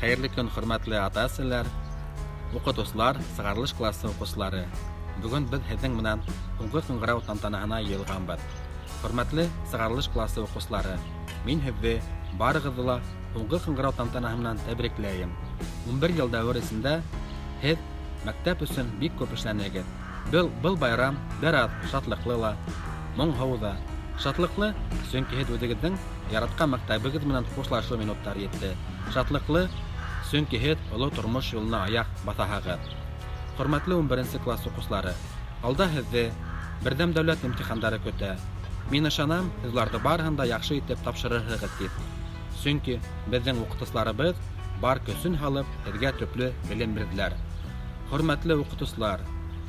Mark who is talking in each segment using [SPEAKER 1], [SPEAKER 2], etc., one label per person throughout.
[SPEAKER 1] Хәерле көн, хөрмәтле ата-әсәләр, укытучылар, сыгарылыш классы укучылары. Бүген без һезнең менән һуңгы кыңгырау тантанаһына йыелганбыз. Хөрмәтле сыгарылыш классы укучылары, мин һезне барыгызны ла һуңгы кыңгырау тантанаһы менән тәбрикләйм. 11 ел дәврәсендә һез мәктәп өчен бик күп эшләнегез. Был байрам бер шатлыклы ла, моңһау да. Шатлыклы, чөнки һез үзегезнең яраткан мәктәбегез менән хушлашу минуттары җитте. Шатлыклы, чөнки һез олы тормыш юлына аяк басаһагыз. Хөрмәтле 11 класс укучылары, алда һезне бердәм дәүләт имтихандары көтә. Мин ышанам, һезләрне барыһын да яхшы итеп тапшырырсыз дип. Чөнки безнең укытучыларыбыз бар көсөн һалып, һезгә төпле белем бирделәр. Хөрмәтле укытучылар,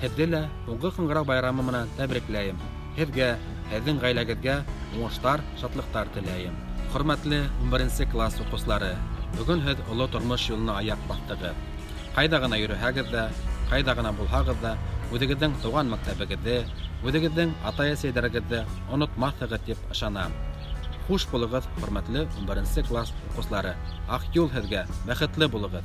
[SPEAKER 1] һезне лә һуңгы кыңгырау байрамы менән тәбрикләйм. Һезгә, һезнең гаиләгезгә уңышлар, шатлыктар теләйм. Хөрмәтле 11 класс укучылары, бүген һез олы тормыш юлына аяк бастыгыз. Кайда гына йөрһәгез дә, кайда гына булһагыз да, үзегезнең туган мәктәбегезне, үзегезнең ата-әсәләрегезне онытмассыгыз дип ышанам. Хуш булыгыз, хөрмәтле 11 класс укучылары. Ак юл һезгә, бәхетле булыгыз.